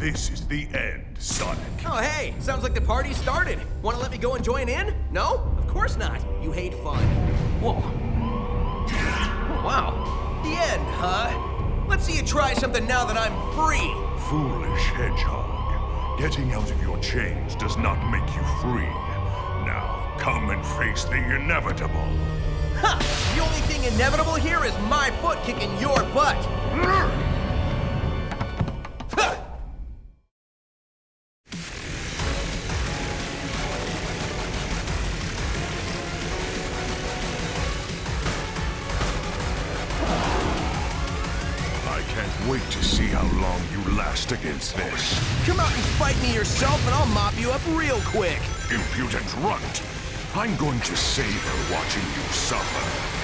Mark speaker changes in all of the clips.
Speaker 1: This is the end, Sonic.
Speaker 2: Oh, hey, sounds like the party started. Want to let me go and join in? No? Of course not. You hate fun. Whoa. Oh, wow. The end, huh? Let's see you try something now that I'm free.
Speaker 1: Foolish hedgehog. Getting out of your chains does not make you free. Now, come and face the inevitable.
Speaker 2: Ha! The only thing inevitable here is my foot kicking your butt.
Speaker 1: Wait to see how long you last against this.
Speaker 2: Come out and fight me yourself and I'll mop you up real quick.
Speaker 1: Impudent runt. I'm going to savor watching you suffer.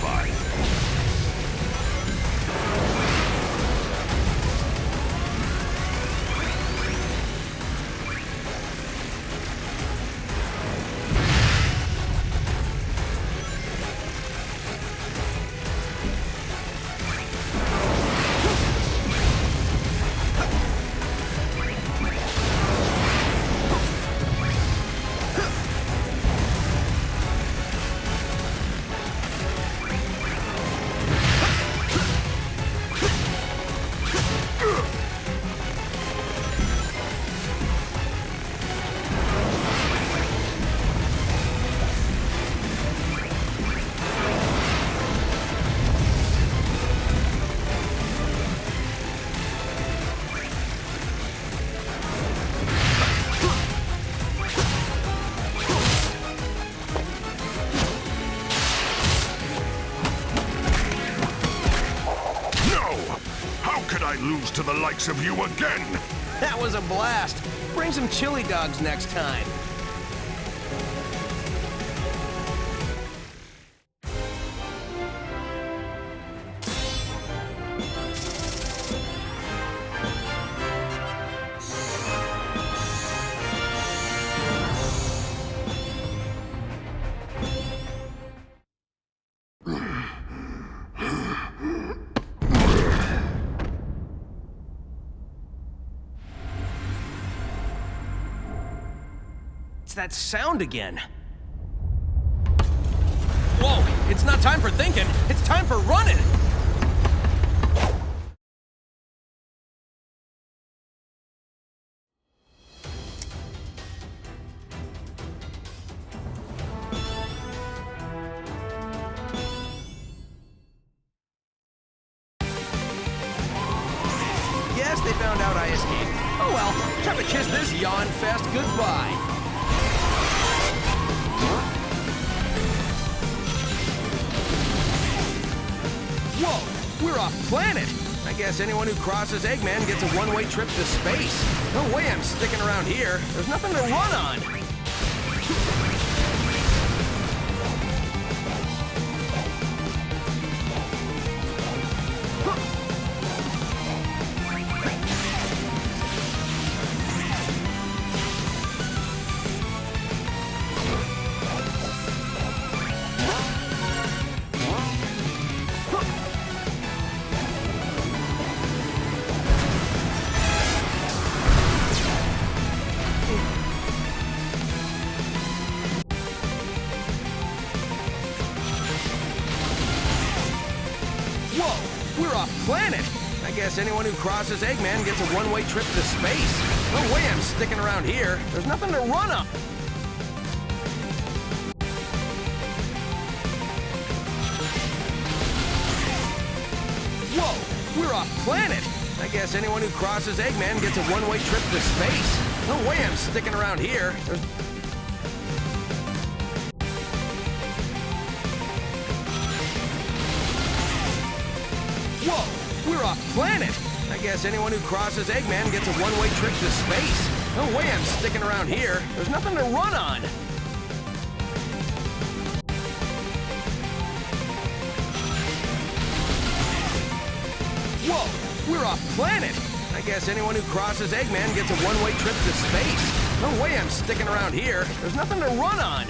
Speaker 1: satisfied. Lose to the likes of you again!
Speaker 2: That was a blast. Bring some chili dogs next time. It's that sound again. Whoa, it's not time for thinking, it's time for running! Yes, they found out I escaped. Oh well, time to kiss this yawn fest goodbye. Whoa, we're off planet! I guess anyone who crosses Eggman gets a one-way trip to space. No way I'm sticking around here. There's nothing to run on. Whoa, we're off planet! I guess anyone who crosses Eggman gets a one-way trip to space. No way I'm sticking around here. There's nothing to run on. Whoa, we're off planet! I guess anyone who crosses Eggman gets a one-way trip to space. No way I'm sticking around here. Whoa, we're off planet! I guess anyone who crosses Eggman gets a one-way trip to space. No way I'm sticking around here. There's nothing to run on. Whoa, we're off planet! I guess anyone who crosses Eggman gets a one-way trip to space. No way I'm sticking around here. There's nothing to run on.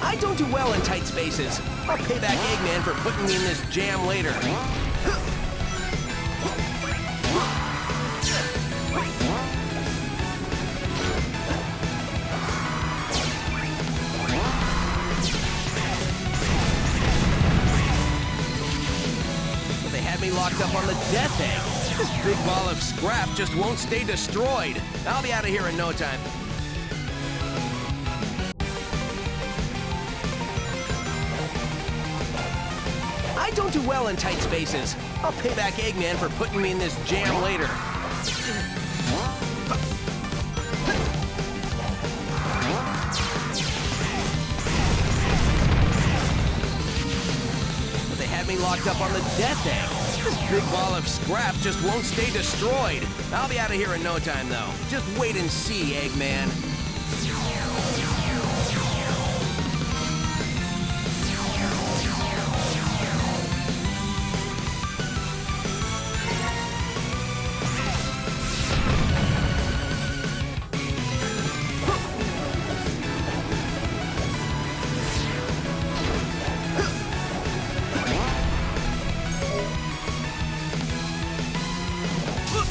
Speaker 2: I don't do well in tight spaces. I'll pay back Eggman for putting me in this jam later. But they had me locked up on the Death Egg. This big ball of scrap just won't stay destroyed. I'll be out of here in no time. I don't do well in tight spaces. I'll pay back Eggman for putting me in this jam later. locked up on the Death Egg. This big ball of scrap just won't stay destroyed. I'll be out of here in no time, though. Just wait and see, Eggman.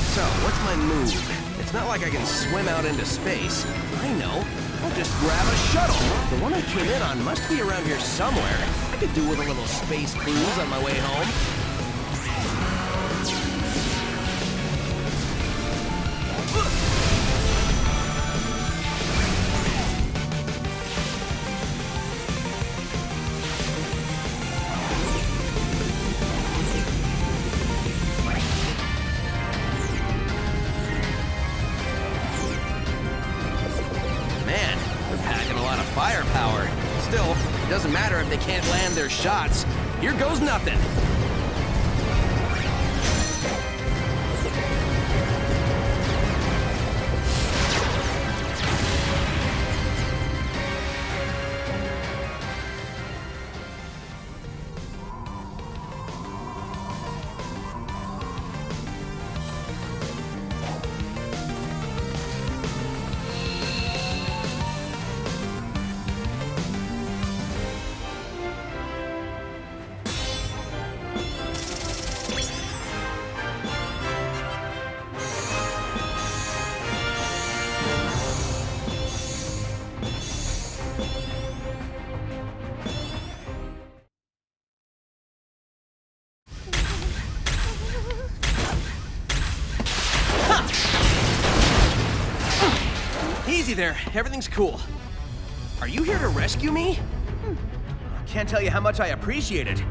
Speaker 2: So, what's my move? It's not like I can swim out into space. I know. I'll just grab a shuttle. The one I came in on must be around here somewhere. I could do with a little space cruise on my way home. Man, they're packing a lot of firepower. Still, it doesn't matter if they can't land their shots. Here goes nothing. Easy there. Everything's cool. Are you here to rescue me? Can't tell you how much I appreciate it.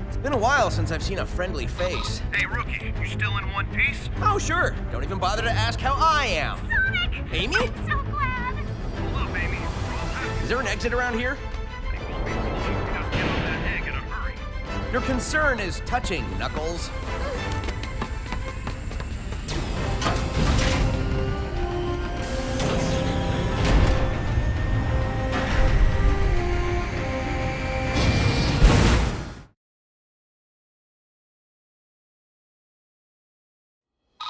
Speaker 2: It's been a while since I've seen a friendly face.
Speaker 3: Hey, Rookie, you still in one piece?
Speaker 2: Oh, sure. Don't even bother to ask how I am.
Speaker 4: Sonic!
Speaker 2: Amy?
Speaker 4: I'm so glad!
Speaker 3: Hold up, Amy. We're all happy.
Speaker 2: Is there an exit around here?
Speaker 3: They won't be long. Just get on that egg in a hurry.
Speaker 2: Your concern is touching, Knuckles.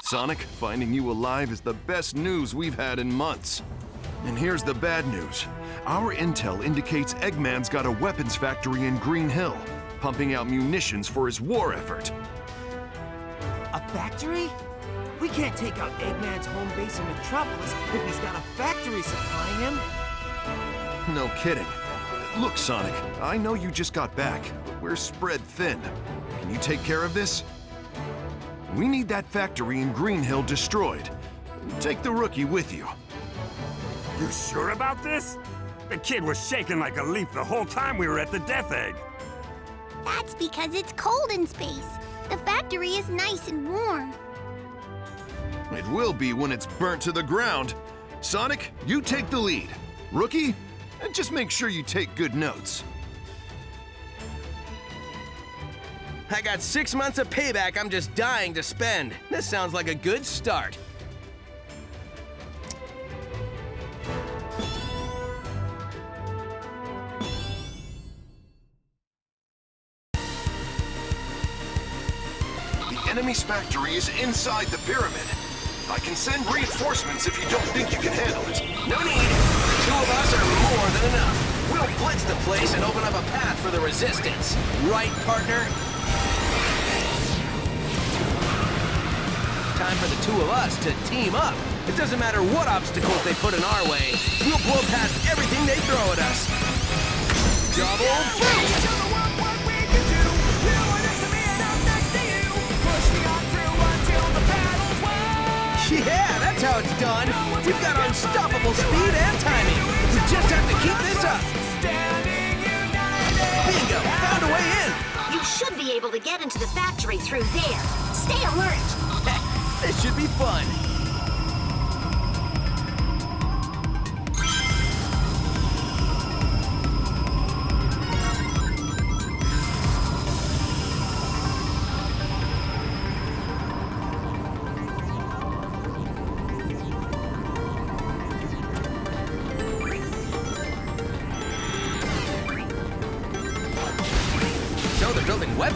Speaker 5: Sonic, finding you alive is the best news we've had in months. And here's the bad news. Our intel indicates Eggman's got a weapons factory in Green Hill, pumping out munitions for his war effort.
Speaker 6: A factory? We can't take out Eggman's home base in Metropolis if he's got a factory supplying him.
Speaker 5: No kidding. Look, Sonic, I know you just got back, but we're spread thin. Can you take care of this? We need that factory in Green Hill destroyed. Take the Rookie with you.
Speaker 7: You sure about this? The kid was shaking like a leaf the whole time we were at the Death Egg.
Speaker 4: That's because it's cold in space. The factory is nice and warm.
Speaker 5: It will be when it's burnt to the ground. Sonic, you take the lead. Rookie, just make sure you take good notes.
Speaker 2: I got 6 months of payback I'm just dying to spend. This sounds like a good start.
Speaker 5: The enemy's factory is inside the pyramid. I can send reinforcements if you don't think you can handle it.
Speaker 2: No need. The two of us are more than enough. We'll blitz the place and open up a path for the resistance. Right, partner? Time for the two of us to team up. It doesn't matter what obstacles they put in our way. We'll blow past everything they throw at us. Double boost! Yeah, that's how it's done. We've got unstoppable speed and timing. We just have to keep this up. Bingo! Found a way in.
Speaker 4: You should be able to get into the factory through there. Stay alert.
Speaker 2: This should be fun.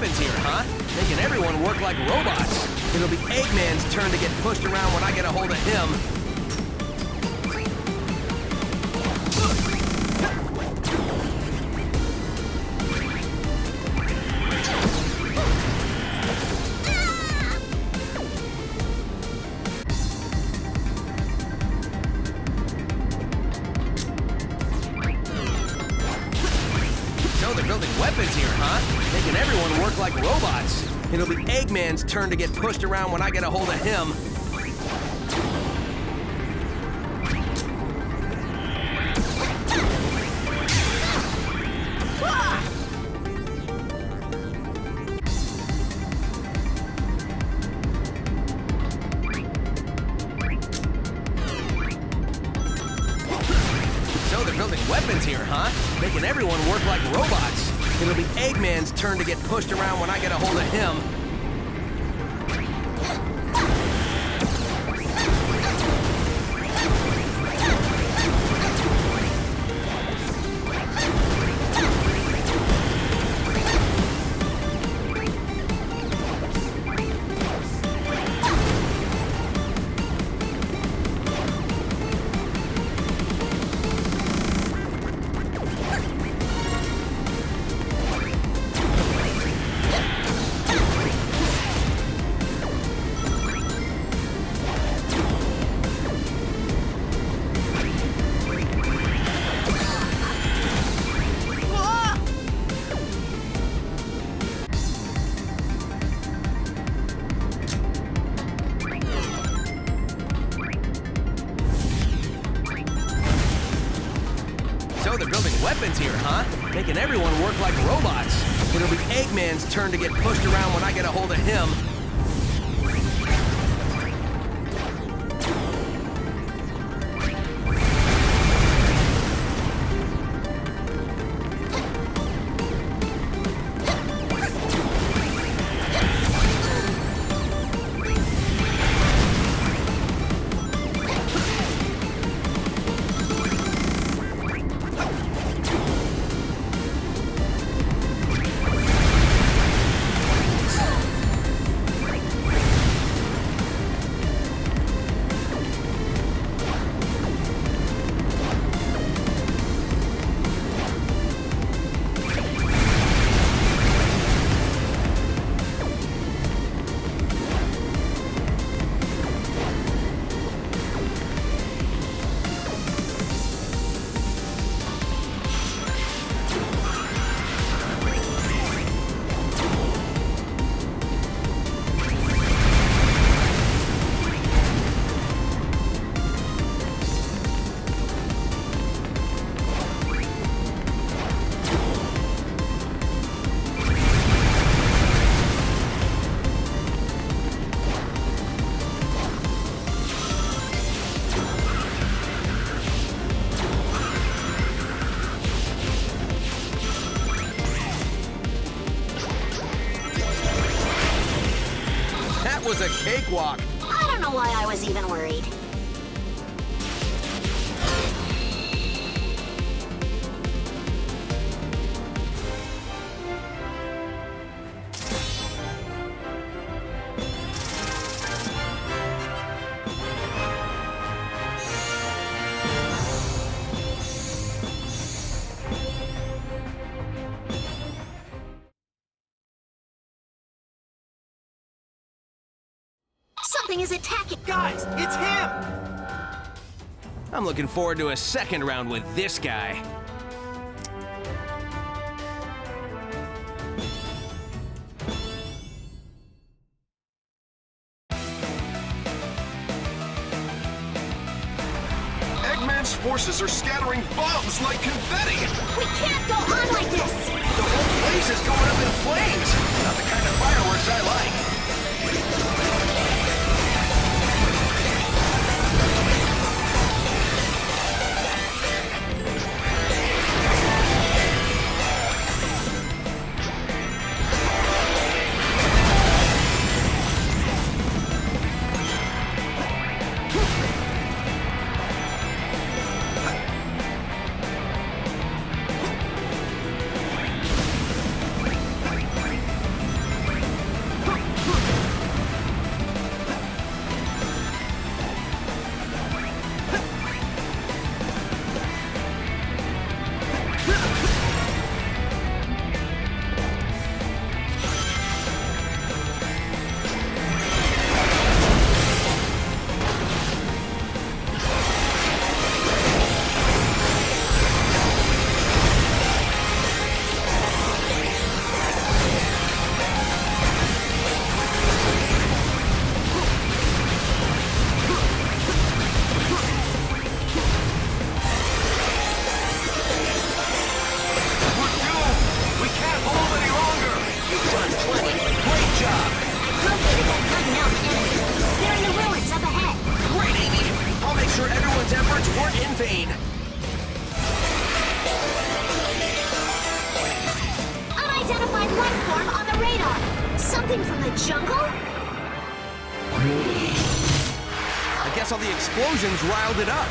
Speaker 2: weapons here, huh? Making everyone work like robots. It'll be Eggman's turn to get pushed around when I get a hold of him. So they're building weapons here, huh? Making everyone work like robots. It'll be Eggman's turn to get pushed around when I get a hold of him. So they're building weapons here, huh? Making everyone work like robots. It'll be Eggman's turn to get pushed around when I get a hold of him. So they're building weapons here, huh? Making everyone work like robots. It'll be Eggman's turn to get pushed around when I get a hold of him. That was a cakewalk.
Speaker 8: I don't know why I was even worried. Something is attacking.
Speaker 6: Guys, it's him!
Speaker 2: I'm looking forward to a second round with this guy.
Speaker 5: Eggman's forces are scattering bombs like confetti!
Speaker 8: We can't go on like this!
Speaker 2: The whole place is going up in flames. Not the kind of fireworks I like. efforts weren't in vain.
Speaker 8: Unidentified life form on the radar. Something from the jungle?
Speaker 2: I guess all the explosions riled it up.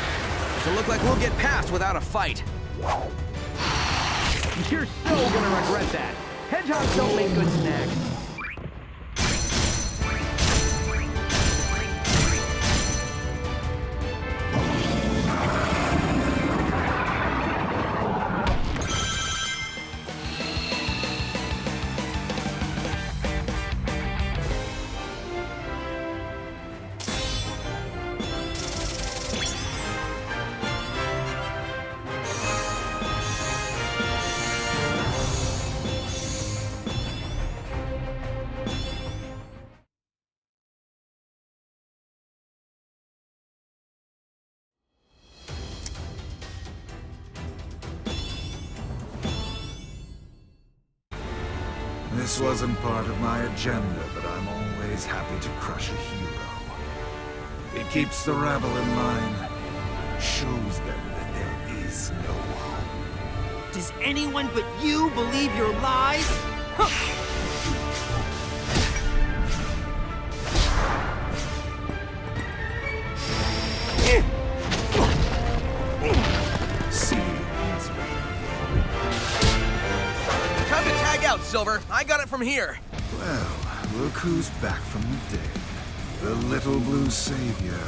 Speaker 2: Doesn't look like we'll get past without a fight.
Speaker 9: You're so gonna regret that. Hedgehogs don't make good snacks.
Speaker 10: This wasn't part of my agenda, but I'm always happy to crush a hero. It keeps the rabble in line, shows them that there is no hope.
Speaker 6: Does anyone but you believe your lies?
Speaker 10: See, he's
Speaker 2: Time to tag out, Silver. I got it from here.
Speaker 10: well, look who's back from the dead. The little blue savior.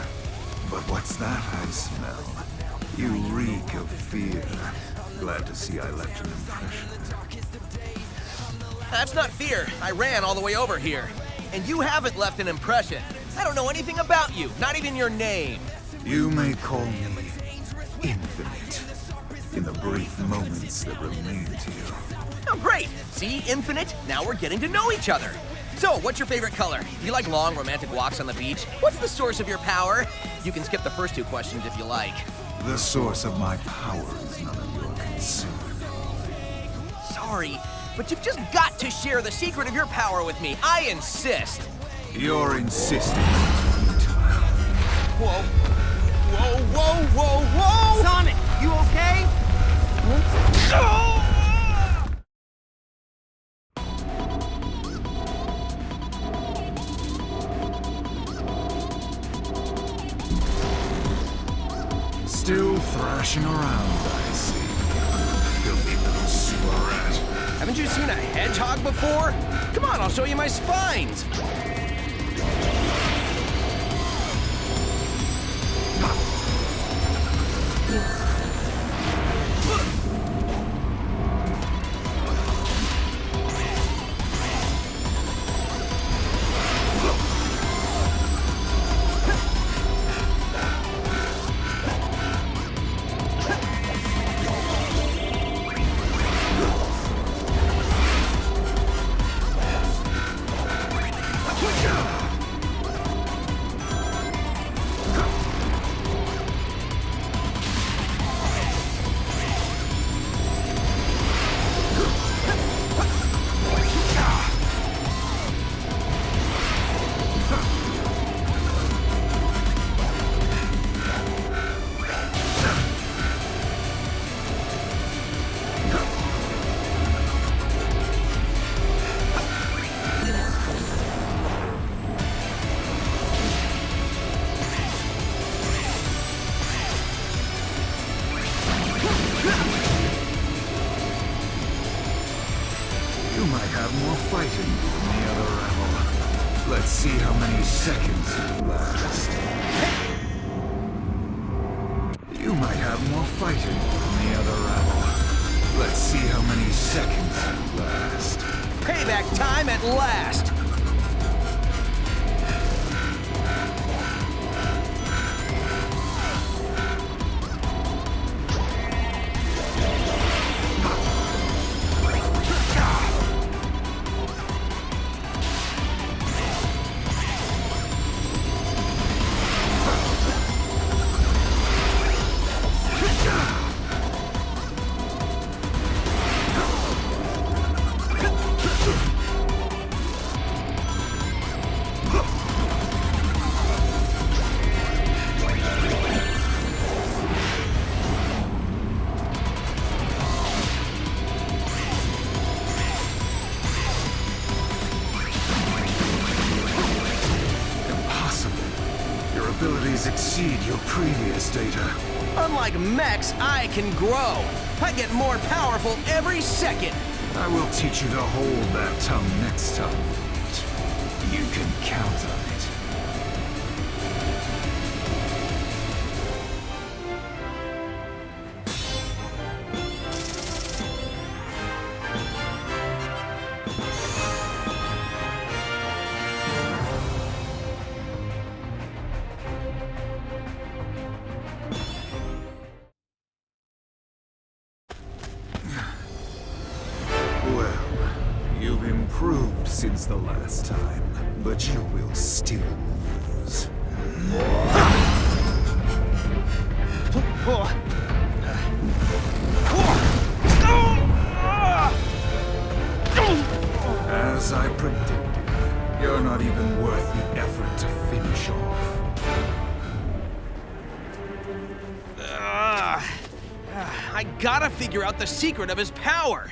Speaker 10: But what's that I smell? You reek of fear. Glad to see I left an impression.
Speaker 2: That's not fear. I ran all the way over here. And you haven't left an impression. I don't know anything about you, not even your name.
Speaker 10: You may call me Infinite, in the brief moments that remain to you.
Speaker 2: Oh, great. See, Infinite? Now we're getting to know each other. So, what's your favorite color? Do you like long, romantic walks on the beach? What's the source of your power? You can skip the first two questions if you like.
Speaker 10: The source of my power is none of your concern.
Speaker 2: Sorry, but you've just got to share the secret of your power with me. I insist.
Speaker 10: Your insistence is futile.
Speaker 2: Whoa. Whoa, whoa, whoa, whoa!
Speaker 6: Sonic, you okay?
Speaker 10: Still thrashing around, I see. Filthy little sewer rat.
Speaker 2: Haven't you seen a hedgehog before? Come on, I'll show you my spines.
Speaker 10: You might have more fighting than the other rabble. Let's see how many seconds you last. You might have more fighting than the other rabble. Let's see how many seconds you last.
Speaker 2: Payback time at last.
Speaker 10: exceed your previous data.
Speaker 2: Unlike mechs, I can grow. I get more powerful every second.
Speaker 10: I will teach you to hold that tongue next time we meet. You can count on it. Well, you've improved since the last time, but you will still lose. As I predicted, you're not even worth the effort to finish off.
Speaker 2: I gotta figure out the secret of his power.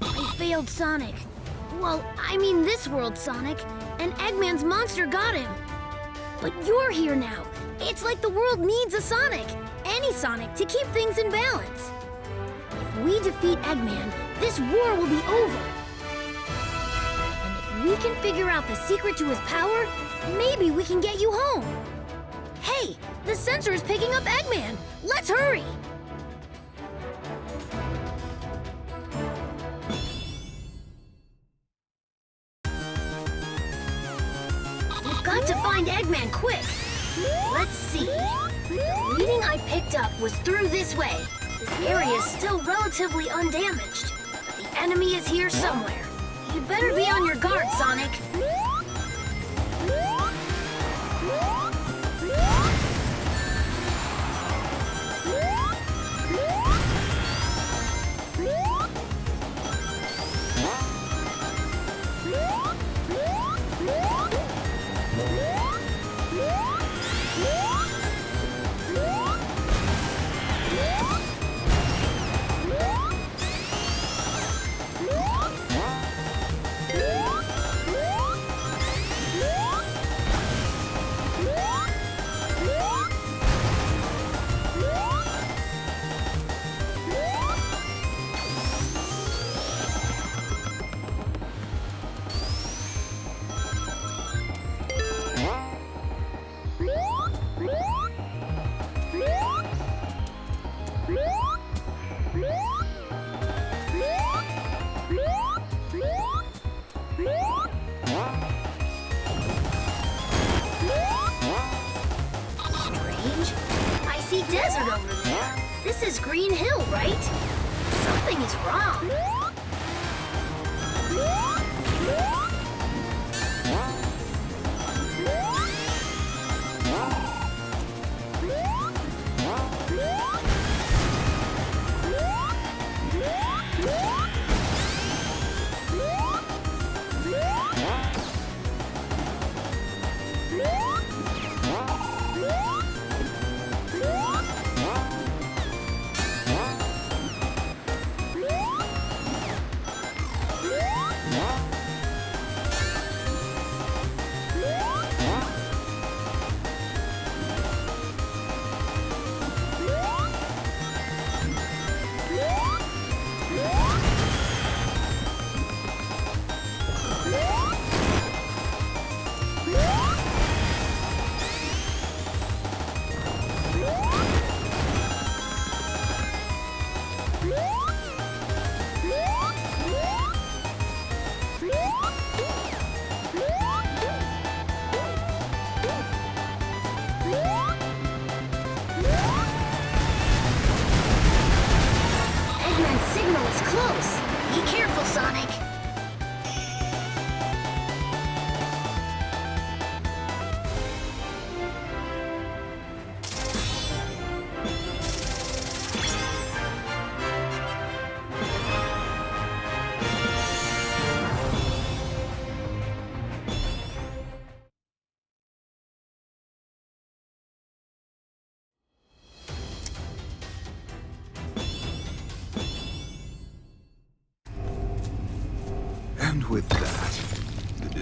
Speaker 8: I failed Sonic. Well, I mean this world, Sonic. And Eggman's monster got him. But you're here now. It's like the world needs a Sonic. Any Sonic to keep things in balance. If we defeat Eggman, this war will be over. And if we can figure out the secret to his power, maybe we can get you home. Hey, the sensor is picking up Eggman. Let's hurry. We've got to find Eggman quick. Let's see. The reading I picked up was through this way. This area is still relatively undamaged, but the enemy is here somewhere. You'd better be on your guard, Sonic. Desert over there. This is Green Hill, right? Something is wrong.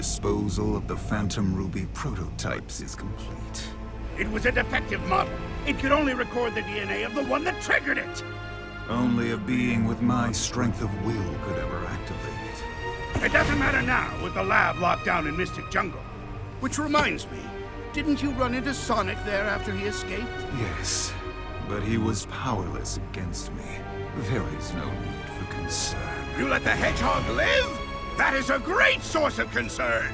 Speaker 10: disposal of the Phantom Ruby prototypes is complete.
Speaker 11: It was a defective model. It could only record the DNA of the one that triggered it.
Speaker 10: Only a being with my strength of will could ever activate it.
Speaker 11: It doesn't matter now with the lab locked down in Mystic Jungle. Which reminds me, didn't you run into Sonic there after he escaped?
Speaker 10: Yes, but he was powerless against me. There is no need for concern.
Speaker 11: You let the hedgehog live? That is a great source of concern!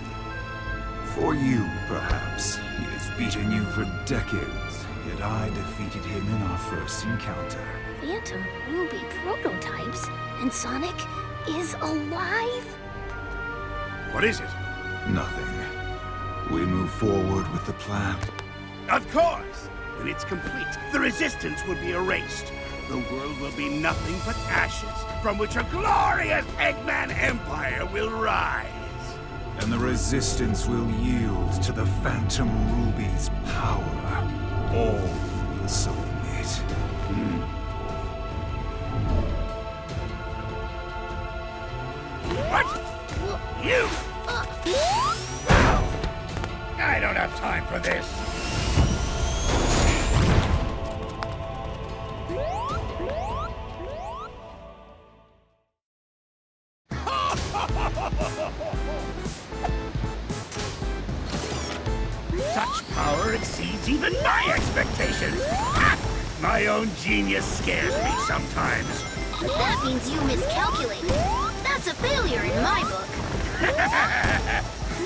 Speaker 10: For you, perhaps. He has beaten you for decades, yet I defeated him in our first encounter.
Speaker 8: Phantom Ruby prototypes? And Sonic is alive?
Speaker 11: What is it?
Speaker 10: Nothing. We move forward with the plan.
Speaker 11: Of course! When it's complete, the Resistance will be erased. The world will be nothing but ashes, from which a glorious Eggman Empire will rise.
Speaker 10: And the Resistance will yield to the Phantom Ruby's power. All will submit.
Speaker 11: What? You! I don't have time for this. Such power exceeds even my expectations. My own genius scares me sometimes.
Speaker 8: That means you miscalculated. That's a failure in my book.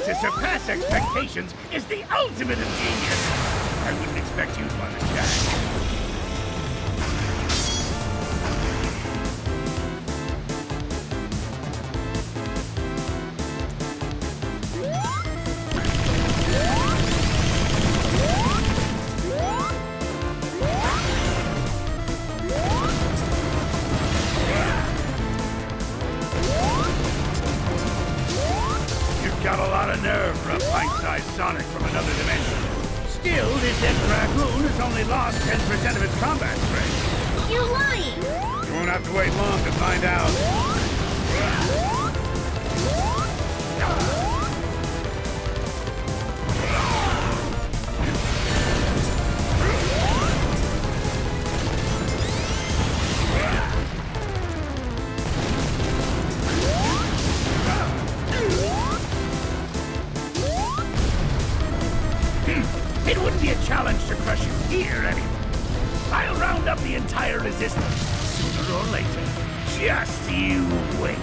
Speaker 11: To surpass expectations is the ultimate of genius. I wouldn't expect you to understand. Got a lot of nerve for a pint-sized Sonic from another dimension. Still, this X-Raccoon has only lost 10% of its combat strength.
Speaker 8: You're lying!
Speaker 11: You won't have to wait long to find out. It wouldn't be a challenge to crush you here, anyway. I'll round up the entire Resistance, sooner or later. Just you wait.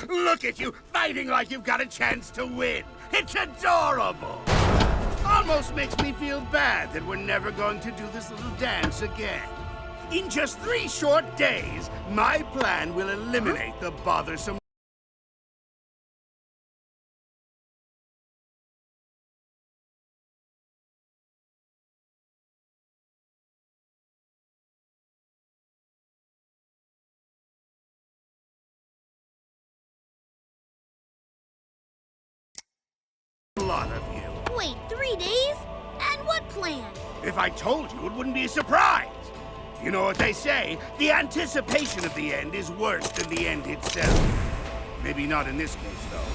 Speaker 11: Look at you, fighting like you've got a chance to win. It's adorable. Almost makes me feel bad that we're never going to do this little dance again. In just 3 short days, my plan will eliminate the bothersome... lot of you.
Speaker 8: Wait, 3 days? And what plan?
Speaker 11: If I told you, it wouldn't be a surprise. You know what they say, the anticipation of the end is worse than the end itself. Maybe not in this case, though.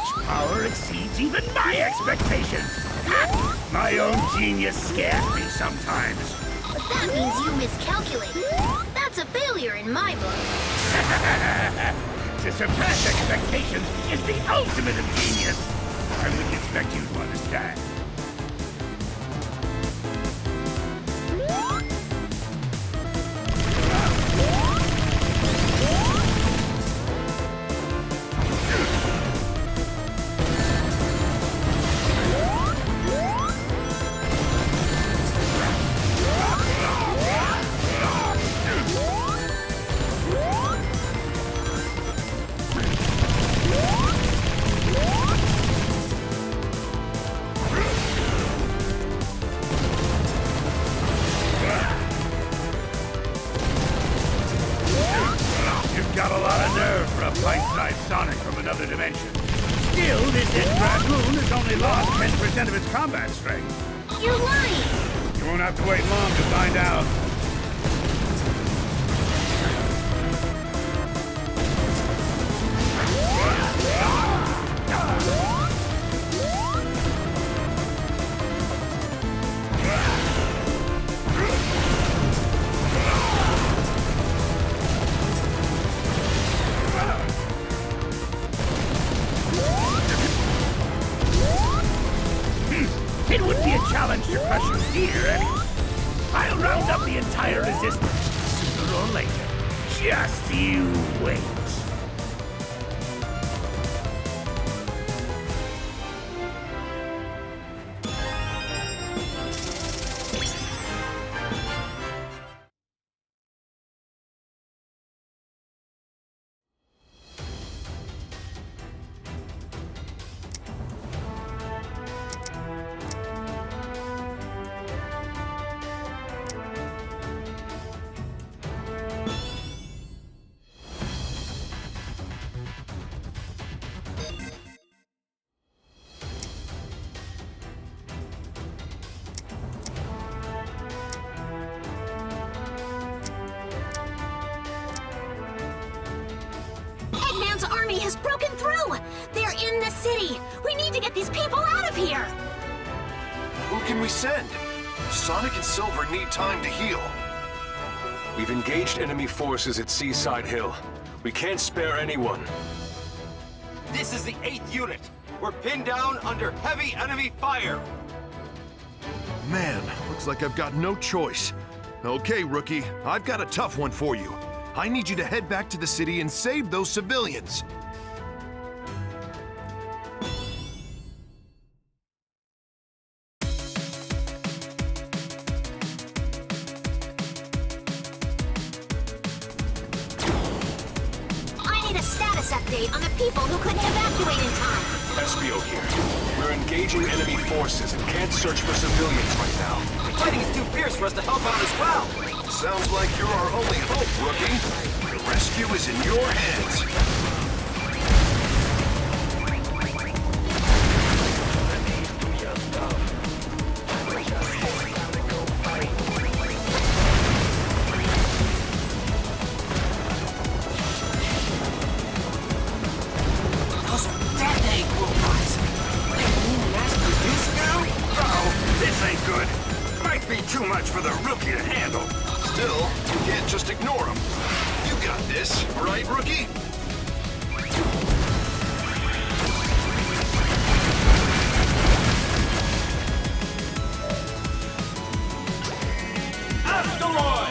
Speaker 11: Such power exceeds even my expectations! Ha! My own genius scares me sometimes.
Speaker 8: But that means you miscalculated. That's a failure in my book.
Speaker 11: To surpass expectations is the ultimate of genius. I wouldn't expect you to understand. Got a lot of nerve for a bite-sized Sonic from another dimension. Still, this Ed Dragoon has only lost 10% of its combat strength.
Speaker 8: You're lying!
Speaker 11: You won't have to wait long to find out. It would be a challenge to crush you here, anyway. I'll round up the entire resistance sooner or later. Just you wait.
Speaker 8: Eggman's army has broken through! They're in the city! We need to get these people out of here!
Speaker 5: Who can we send? Sonic and Silver need time to heal.
Speaker 12: We've engaged enemy forces at Seaside Hill. We can't spare anyone.
Speaker 6: This is the 8th unit. We're pinned down under heavy enemy fire.
Speaker 5: Man, looks like I've got no choice. Okay, Rookie, I've got a tough one for you. I need you to head back to the city and save those civilians.
Speaker 8: I need a status update on the people who couldn't evacuate in time.
Speaker 12: Espio here. We're engaging enemy forces and can't search for civilians right now.
Speaker 6: The fighting is too fierce for us to help out as well.
Speaker 5: Sounds like you're our only hope, Rookie. The rescue is in your hands.
Speaker 6: Those are death egg robots. They mean mass produce now?
Speaker 7: Uh-oh, this ain't good. Might be too much for the Rookie to handle.
Speaker 5: Still, you can't just ignore them. You got this, right, Rookie?
Speaker 7: Asteroid!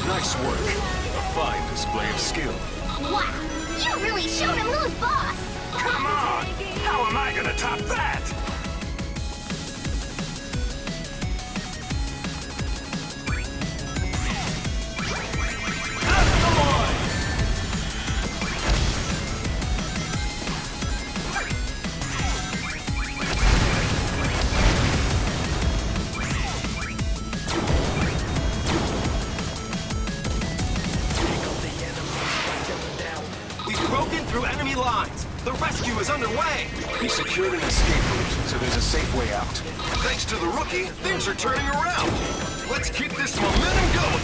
Speaker 12: Nice work. A fine display of skill.
Speaker 8: Wow! You really showed him who's boss!
Speaker 7: Come on! How am I gonna top that?
Speaker 5: The rescue is underway!
Speaker 12: We secured an escape route, so there's a safe way out.
Speaker 5: Thanks to the rookie, things are turning around. Let's keep this momentum going!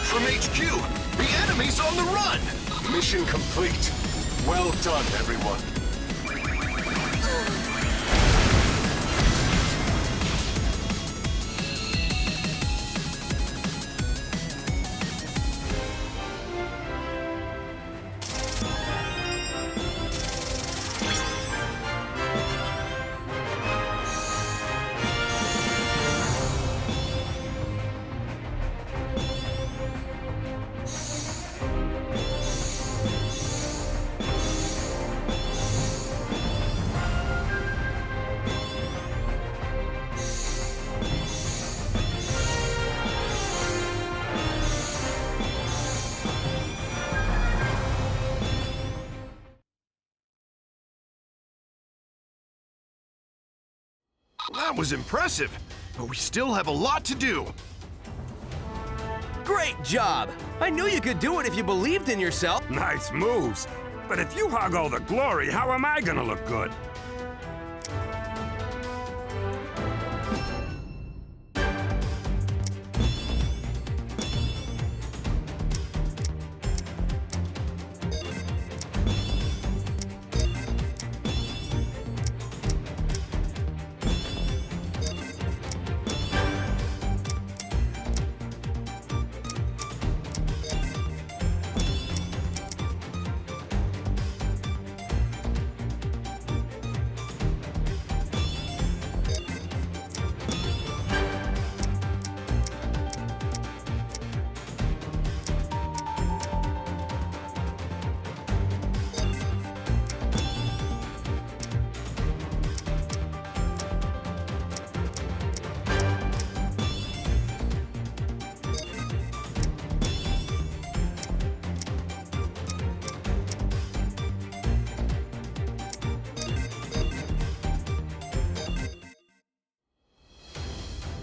Speaker 5: From HQ! The enemy's on the run!
Speaker 12: Mission complete. Well done, everyone.
Speaker 5: That was impressive, but we still have a lot to do.
Speaker 2: Great job! I knew you could do it if you believed in yourself.
Speaker 7: Nice moves. But if you hog all the glory, how am I gonna look good?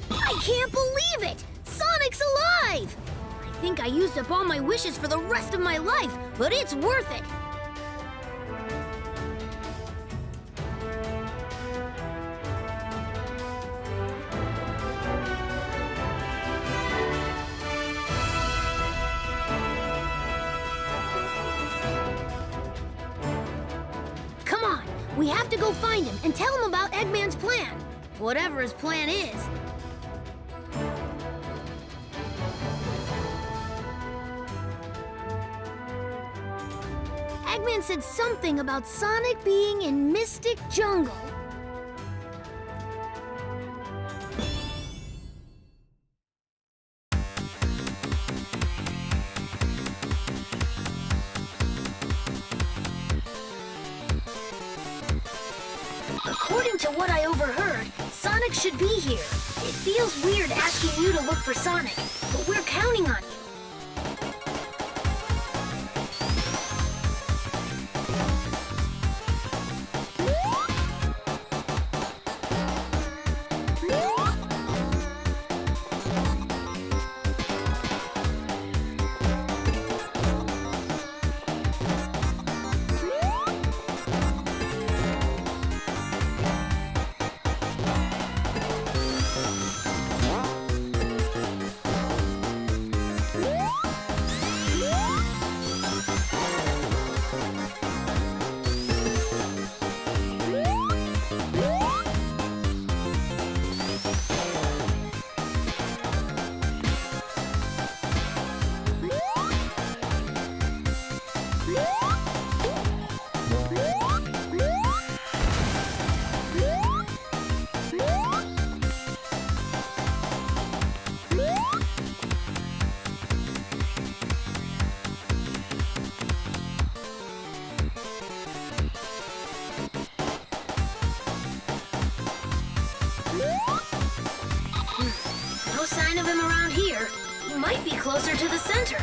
Speaker 8: I can't believe it! Sonic's alive! I think I used up all my wishes for the rest of my life, but it's worth it! Come on, we have to go find him and tell him about Eggman's plan. Whatever his plan is. Eggman said something about Sonic being in Mystic Jungle. According to what I overheard, Sonic should be here. It feels weird asking you to look for Sonic, but we're counting on you. might be closer to the center.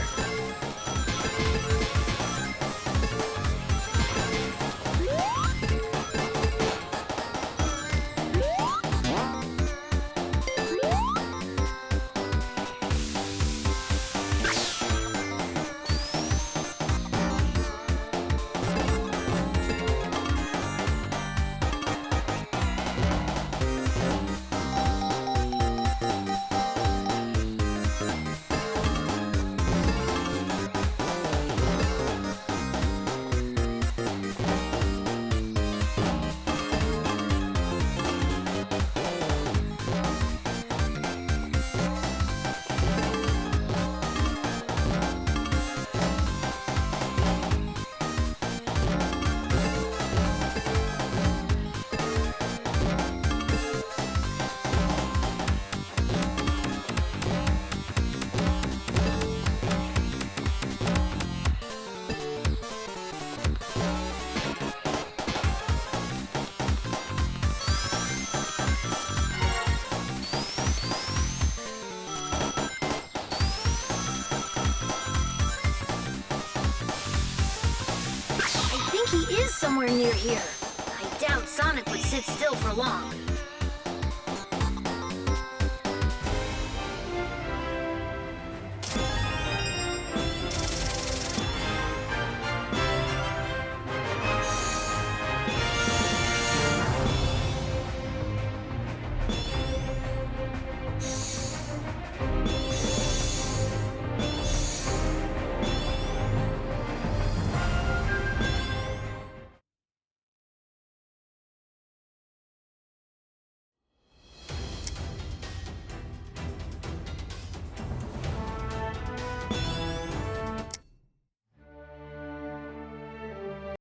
Speaker 8: I think he is somewhere near here. I doubt Sonic would sit still for long.